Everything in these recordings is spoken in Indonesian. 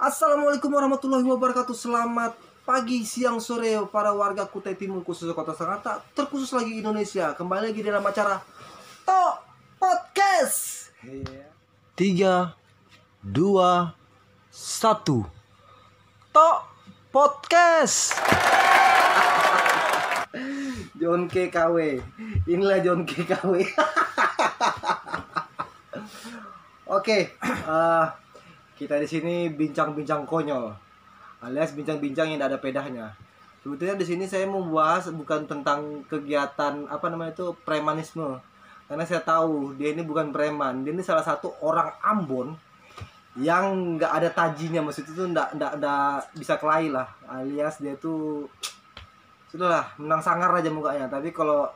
Assalamualaikum warahmatullahi wabarakatuh. Selamat pagi, siang, sore para warga Kutai Timur, khususnya Kota Sangatta, terkhusus lagi Indonesia. Kembali lagi dalam acara Tok Podcast. 3, 2, 1. Tok Podcast. John KKW. Inilah John KKW. Oke, kita di sini bincang-bincang konyol, alias bincang-bincang yang tidak ada pedahnya. Sebetulnya di sini saya mau bahas bukan tentang kegiatan premanisme, karena saya tahu dia ini bukan preman, dia ini salah satu orang Ambon yang nggak ada tajinya, maksud itu nggak bisa kelahi lah, alias dia tuh sudahlah menang sangar aja mukanya. Tapi kalau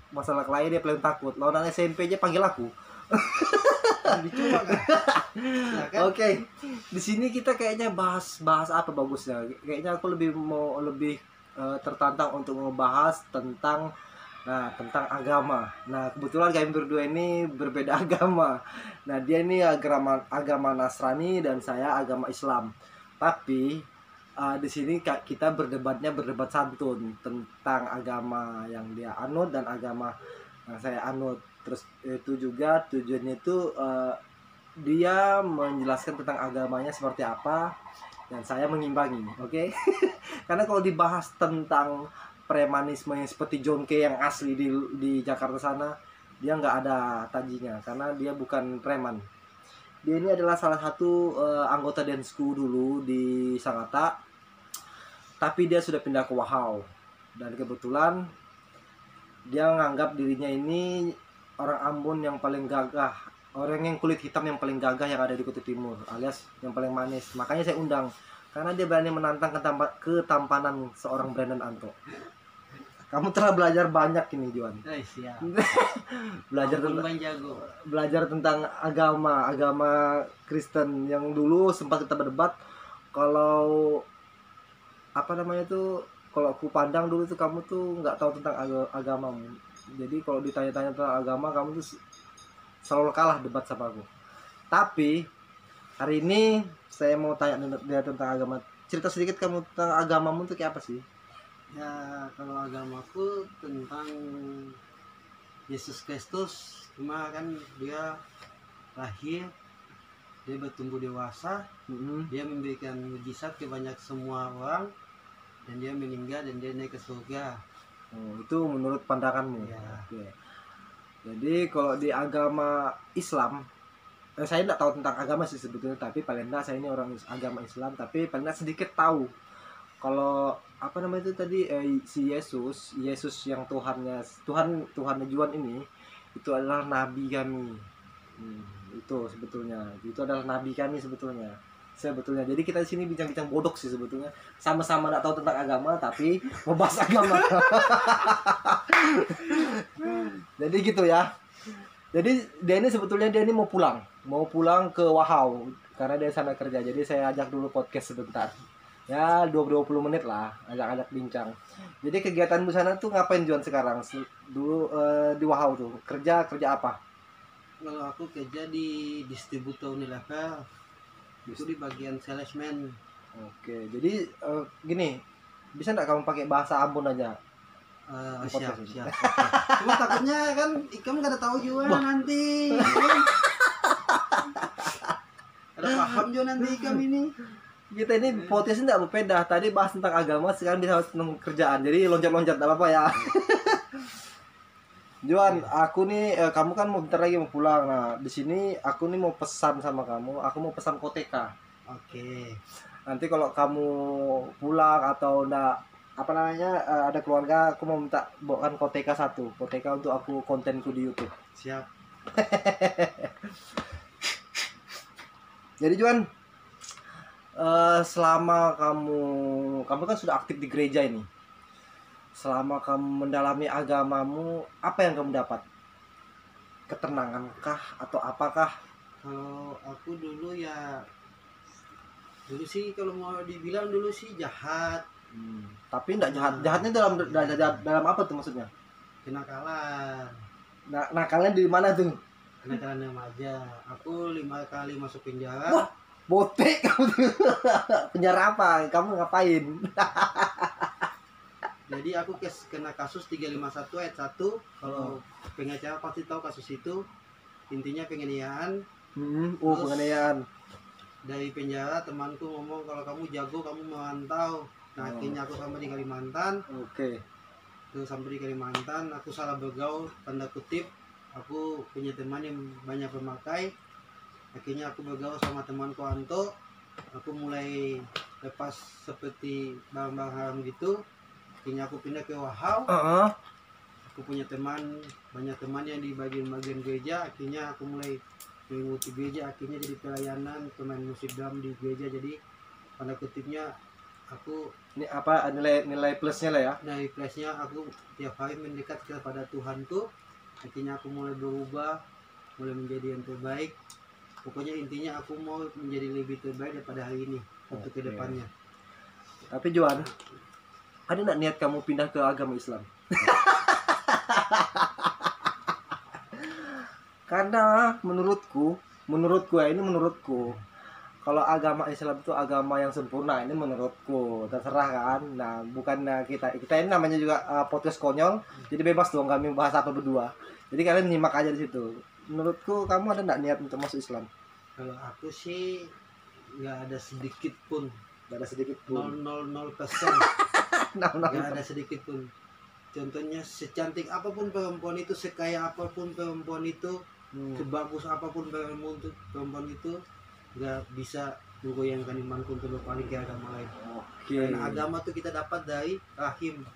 masalah kelahi dia paling takut. Lawan anak SMP aja panggil aku. Dicoba kan? Nah, kan? Oke. Di sini kita kayaknya bahas apa bagusnya. Kayaknya aku lebih tertantang untuk membahas tentang agama. Nah, kebetulan kami berdua ini berbeda agama. Nah, dia ini agama Nasrani dan saya agama Islam. Tapi di sini kita berdebat santun tentang agama yang dia anut dan agama yang saya anut. Terus itu juga tujuannya itu dia menjelaskan tentang agamanya seperti apa dan saya mengimbangi, oke? Karena kalau dibahas tentang premanisme yang seperti John K yang asli di Jakarta sana, dia nggak ada tajinya karena dia bukan preman. Dia ini adalah salah satu anggota Densku dulu di Sangatta, tapi dia sudah pindah ke Wahau dan kebetulan dia menganggap dirinya ini orang Ambon yang paling gagah, orang yang kulit hitam yang paling gagah yang ada di Kutai Timur, alias yang paling manis. Makanya saya undang, karena dia berani menantang ketampanan seorang Brandon Anto. Kamu telah belajar banyak ini, Juan. Siap. belajar tentang agama Kristen yang dulu sempat kita berdebat. Kalau kalau aku pandang dulu tuh kamu tuh nggak tahu tentang agamamu. Jadi kalau ditanya-tanya tentang agama, kamu tuh selalu kalah debat sama aku. Tapi hari ini saya mau tanya dia tentang agama. Cerita sedikit kamu tentang agamamu tuh kayak apa sih? Ya, kalau agamaku tentang Yesus Kristus, cuma kan dia lahir, dia bertumbuh dewasa, dia memberikan mujizat ke banyak semua orang, dan dia meninggal dan dia naik ke surga. Oh, itu menurut pandanganmu. Ya. Oke. Jadi kalau di agama Islam, saya tidak tahu tentang agama sih sebetulnya, tapi paling tidak saya ini orang agama Islam, tapi paling tidak sedikit tahu. Kalau si Yesus yang Tuhannya Juan ini, itu adalah nabi kami. Itu adalah nabi kami sebetulnya. Jadi kita di sini bincang-bincang bodok sih sebetulnya. Sama-sama nggak tahu tentang agama tapi membahas agama. Jadi gitu ya. Jadi dia ini mau pulang ke Wahau karena dia sana kerja. Jadi saya ajak dulu podcast sebentar. Ya 20 menit lah, ajak bincang. Jadi kegiatan di sana tuh ngapain Juan sekarang? Dulu di Wahau tuh kerja apa? Kalau aku kerja di distributor Unilever, itu di bagian salesman. Oke, jadi gini, bisa nggak kamu pakai bahasa Ambon aja? Siap. Okay. Cuma takutnya kan ikam gak ada tahu juga nanti. Ada paham juga nanti ikam ini. Kita ini podcast nggak berbeda. Tadi bahas tentang agama, sekarang bisa tentang kerjaan. Jadi loncat-loncat, nggak apa-apa ya. Juan, aku nih, kamu kan bentar lagi mau pulang. Nah, di sini aku nih mau pesan sama kamu. Aku mau pesan koteka. Oke. Nanti kalau kamu pulang atau ada keluarga, aku mau minta bawakan koteka 1. Koteka untuk aku kontenku di YouTube. Siap. Jadi Juan, selama kamu kan sudah aktif di gereja ini. Selama kamu mendalami agamamu, apa yang kamu dapat? Ketenangankah atau apakah? Kalau aku dulu sih kalau mau dibilang dulu sih jahat. Tapi enggak jahat. Jahatnya dalam apa tuh maksudnya? Kenakalan. Nakalnya di mana tuh? Kenakalan remaja. Aku 5 kali masuk penjara. Wah, Botek kamu tuh. Penjara apa? Kamu ngapain? Jadi aku kena kasus 351 ayat 1. Kalau pengacara pasti tahu kasus itu. Intinya penganiayaan. Terus, Penganiayaan. Dari penjara temanku ngomong kalau kamu jago kamu merantau. Nah akhirnya aku sampai di Kalimantan. Oke. Terus sampai di Kalimantan aku salah bergaul tanda kutip. Aku punya teman yang banyak pemakai. Akhirnya aku bergaul sama temanku Anto. Aku mulai lepas seperti barang-barang haram gitu. Akhirnya aku pindah ke Wahau. Aku punya banyak teman yang di bagian-bagian gereja. Akhirnya aku mulai mengikuti gereja. Akhirnya jadi pelayanan pemain musik drum di gereja. Jadi tanda kutipnya aku ini apa nilai plusnya lah ya? Nilai plusnya aku tiap hari mendekat kepada Tuhanku. Akhirnya aku mulai berubah, mulai menjadi yang terbaik. Pokoknya intinya aku mau menjadi lebih terbaik daripada hari ini untuk kedepannya. Tapi Juan, ada nggak niat kamu pindah ke agama Islam? Karena menurutku ya, ini menurutku, kalau agama Islam itu agama yang sempurna, ini menurutku, terserah kan. Nah, bukan kita ini namanya juga podcast konyol, jadi bebas dong kami bahas apa berdua. Jadi kalian nyimak aja di situ. Menurutku kamu ada nggak niat untuk masuk Islam? Kalau aku sih nggak ada sedikit pun. Nggak ada sedikit pun. 0,00%. Nggak ada sedikit pun. Contohnya secantik apapun perempuan itu, sekaya apapun perempuan itu, sebagus apapun perempuan itu, nggak bisa menggoyangkan imanku untuk berpaling ke agama lain. Karena agama tuh kita dapat dari rahim.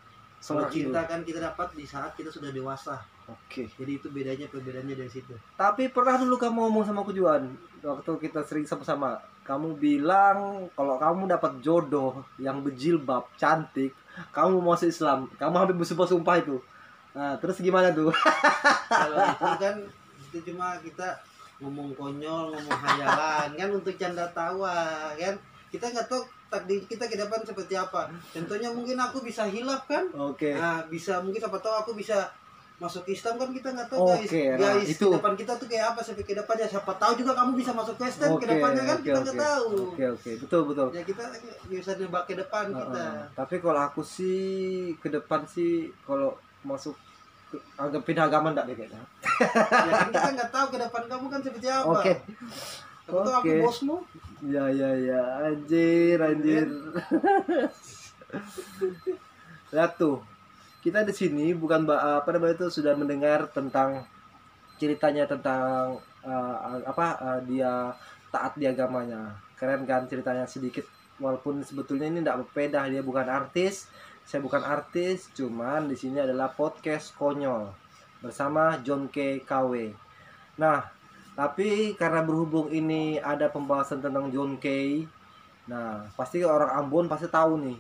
Kalau cinta kan kita dapat di saat kita sudah dewasa. Jadi itu perbedaannya dari situ. Tapi pernah dulu kamu ngomong sama aku Juan, waktu kita sering sama-sama, kamu bilang kalau kamu dapat jodoh yang berjilbab, cantik, kamu mau masuk Islam. Kamu hampir bersumpah-sumpah itu. Nah, terus gimana tuh? Kalau itu kan itu cuma kita ngomong konyol, ngomong hayalan kan untuk canda tawa kan. Kita nggak tahu takdir kita ke depan seperti apa. Contohnya mungkin aku bisa hilaf kan. Nah, bisa mungkin siapa tahu aku bisa masuk Islam kan, kita nggak tahu guys. Guys, itu ke depan kita tuh kayak apa sampai ke depannya. Siapa tahu juga kamu bisa masuk Kristen ke depannya kan, kita nggak tahu. Betul. Ya kita bisa nebak ke depan kita. Tapi kalau aku sih ke depan sih kalau masuk agak pindah agama enggak deh kayaknya. Ya kan kita nggak tahu ke depan kamu kan seperti apa. Aku bosmu. Ya, anjir. Lihat tuh, kita di sini bukan sudah mendengar tentang ceritanya tentang dia taat di agamanya. Keren kan ceritanya sedikit, walaupun sebetulnya ini tidak berbeda, dia bukan artis, saya bukan artis, cuman di sini adalah podcast konyol bersama John K. KW. Nah, tapi karena berhubung ini ada pembahasan tentang John K. Nah, pasti orang Ambon pasti tahu nih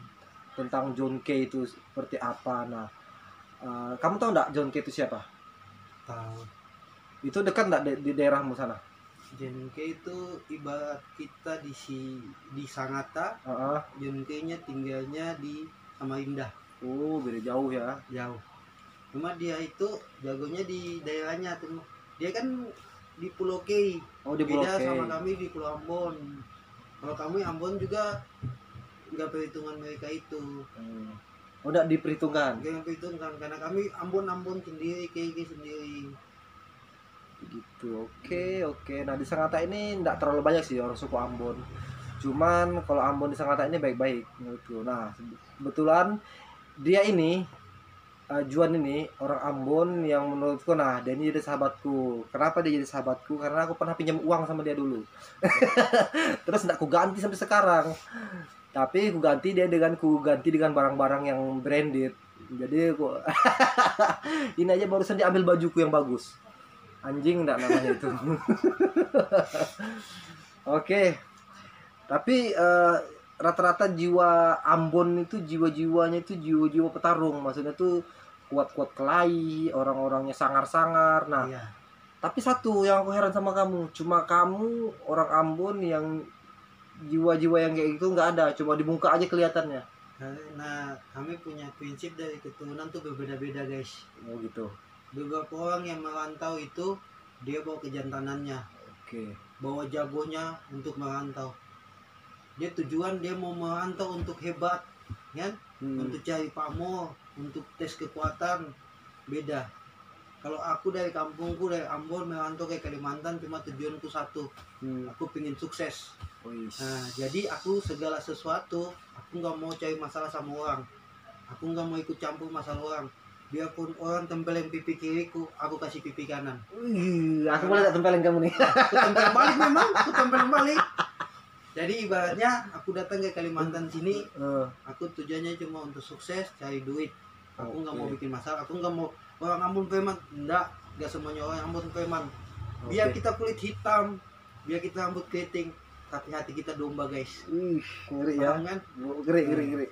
tentang John K itu seperti apa. Nah, kamu tahu nggak John K itu siapa? Tahu. Itu dekat nggak di daerahmu sana? John K itu ibarat kita di Sangatta. John K-nya tinggalnya di Samarinda. Oh, beda jauh ya? Jauh. Cuma dia itu jagonya di daerahnya tuh. Dia kan di Pulau K. Di Pulau K. Beda sama kami di Pulau Ambon. Kalau kami Ambon juga nggak perhitungan mereka itu. Udah diperhitungkan? Nggak perhitungkan karena kami Ambon sendiri, K sendiri. Gitu. Oke. Nah, di Sangatta ini nggak terlalu banyak sih orang suku Ambon. Cuman kalau Ambon di Sangatta ini baik-baik menurutku. Nah, kebetulan dia ini Juan ini orang Ambon yang menurutku, nah dia ini jadi sahabatku. Kenapa dia jadi sahabatku? Karena aku pernah pinjam uang sama dia dulu. Terus nggak ku ganti sampai sekarang. Tapi ku ganti dengan barang-barang yang branded. Jadi aku ini aja barusan dia ambil bajuku yang bagus. Anjing enggak namanya itu. Oke. Tapi rata-rata jiwa Ambon itu jiwa-jiwanya itu jiwa-jiwa petarung. Maksudnya tuh kuat-kuat kelahi, orang-orangnya sangar-sangar. Nah, tapi satu yang aku heran sama kamu, cuma kamu orang Ambon yang jiwa-jiwa yang kayak gitu nggak ada, cuma di muka aja kelihatannya. Nah, kami punya prinsip dari keturunan tuh berbeda-beda guys. Oh gitu. Beberapa orang yang merantau itu dia bawa kejantanannya. bawa jagonya untuk merantau. Dia tujuan dia mau merantau untuk hebat, kan? Untuk cari pamor, untuk tes kekuatan. Beda. Kalau aku dari kampungku, dari Ambon merantau ke Kalimantan, cuma tujuanku satu. Aku pengen sukses. Nah, jadi aku segala sesuatu, aku nggak mau cari masalah sama orang. Aku nggak mau ikut campur masalah orang. Biarpun orang tempelin pipi kiriku, aku kasih pipi kanan. Aku boleh tak tempelin kamu nih? Aku tempelin balik memang, aku tempelin balik. Jadi ibaratnya aku datang ke Kalimantan sini, aku tujuannya cuma untuk sukses, cari duit. Aku nggak mau bikin masalah, aku nggak mau orang Ambon preman. Nggak semuanya orang Ambon preman. Biar kita kulit hitam, biar kita rambut keriting, tapi hati kita domba, guys. Ngeri ya. Paham kan? Ngeri. Gitu.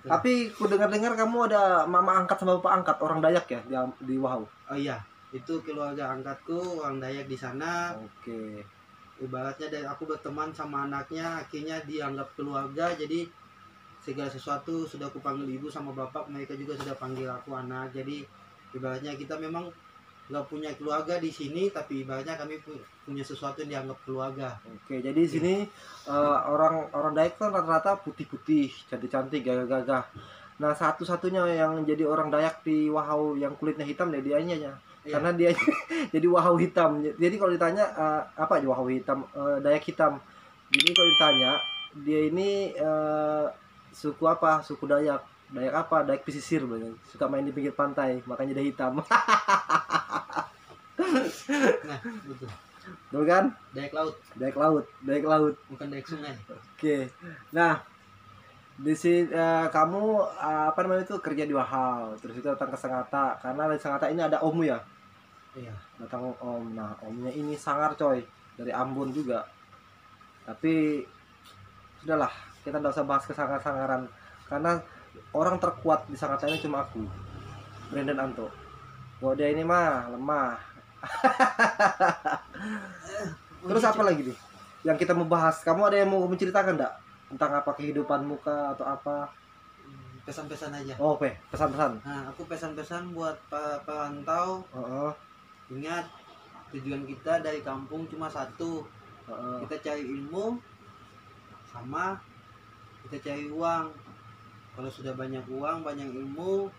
Tapi ku dengar kamu ada mama angkat sama bapak angkat orang Dayak ya di Wahau. Oh iya, itu keluarga angkatku orang Dayak di sana. Oke. Ibaratnya dari aku berteman sama anaknya, akhirnya dianggap keluarga. Jadi segala sesuatu sudah aku panggil ibu sama bapak, mereka juga sudah panggil aku anak. Jadi ibaratnya kita memang nggak punya keluarga di sini, tapi ibaratnya kami punya sesuatu yang dianggap keluarga. Oke, jadi di sini orang Dayak kan rata-rata putih-putih, cantik-cantik, gagah-gagah. Nah, satu-satunya yang jadi orang Dayak di Wahau yang kulitnya hitam ya dianya ya. Karena dia jadi Wahau hitam. Jadi kalau ditanya apa aja Wahau hitam, Dayak hitam. Jadi kalau ditanya dia ini suku apa? Suku Dayak. Dayak apa? Dayak pesisir banyak. Suka main di pinggir pantai, makanya dia hitam. Nah, betul. Betul kan? Dayak laut. Dayak laut. Bukan Dayak sungai. Oke. Nah, di sini kamu apa namanya itu kerja di Wahau, terus itu datang ke Sangatta karena di Sangatta ini ada Om ya. Iya. Datang Om. Nah, Omnya ini sangar coy, dari Ambon juga. Tapi sudahlah, kita tidak usah bahas kesangar-sangaran karena orang terkuat di Sangatta ini cuma aku, Brandon Anto. Kalau dia ini mah lemah. Terus apa lagi nih yang kita mau bahas? Kamu ada yang mau menceritakan enggak tentang apa kehidupanmu kah atau apa? Pesan-pesan aja. Oh, pesan-pesan. Nah, aku pesan-pesan buat para perantau. Ingat, tujuan kita dari kampung cuma satu. Kita cari ilmu sama kita cari uang. Kalau sudah banyak uang, banyak ilmu,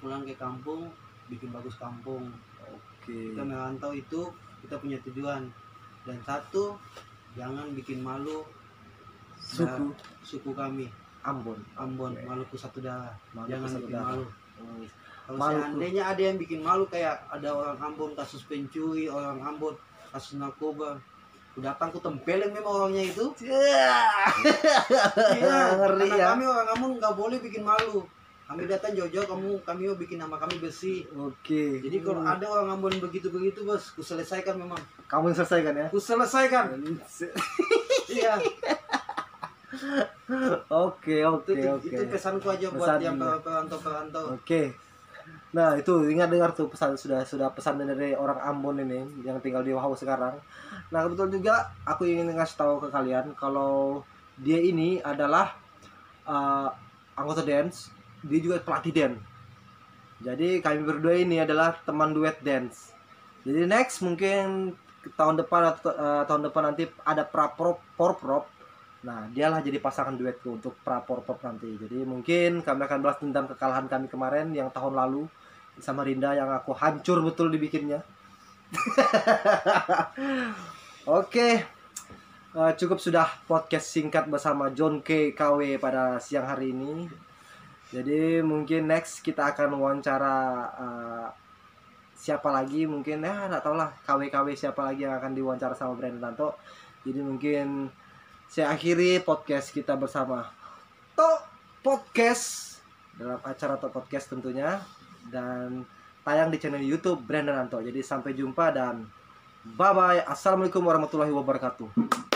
pulang ke kampung, bikin bagus kampung. Kita merantau itu kita punya tujuan. Dan satu, jangan bikin malu suku kami. Ambon, Maluku satu darah. Jangan bikin malu. Kalau seandainya ada yang bikin malu, kayak ada orang Ambon kasus pencuri, orang Ambon kasus narkoba, aku datang ku tempelin memang orangnya itu. Ngeri ya. Kami orang Ambon nggak boleh bikin malu. Kami datang jauh-jauh, kami mau bikin nama kami bersih. Oke. Jadi kalau ada orang Ambon begitu-begitu, bos, ku selesaikan memang. Kamu yang selesaikan ya? Ku selesaikan. Iya. Oke. Itu pesanku aja buat yang perantau-perantau. Oke. Nah, itu ingat dengar tuh pesan sudah pesan dari orang Ambon ini yang tinggal di Wahau sekarang. Nah, kebetulan juga aku ingin ngasih tahu ke kalian kalau dia ini adalah anggota dance, dia juga pelatih dance. Jadi kami berdua ini adalah teman duet dance. Jadi next mungkin tahun depan atau tahun depan nanti ada porprov. Nah, dialah jadi pasangan duetku untuk porprov nanti. Jadi mungkin kami akan balas dendam kekalahan kami kemarin yang tahun lalu sama Rinda yang aku hancur betul dibikinnya. Oke. Cukup sudah podcast singkat bersama John K. KW pada siang hari ini. Jadi mungkin next kita akan wawancara siapa lagi, mungkin nggak tahu lah KW siapa lagi yang akan diwawancara sama Brandon Anto. Jadi mungkin saya akhiri podcast kita bersama Tok Podcast dalam acara Tok Podcast tentunya, dan tayang di channel YouTube Brandon Anto. Jadi sampai jumpa dan bye bye. Assalamualaikum warahmatullahi wabarakatuh.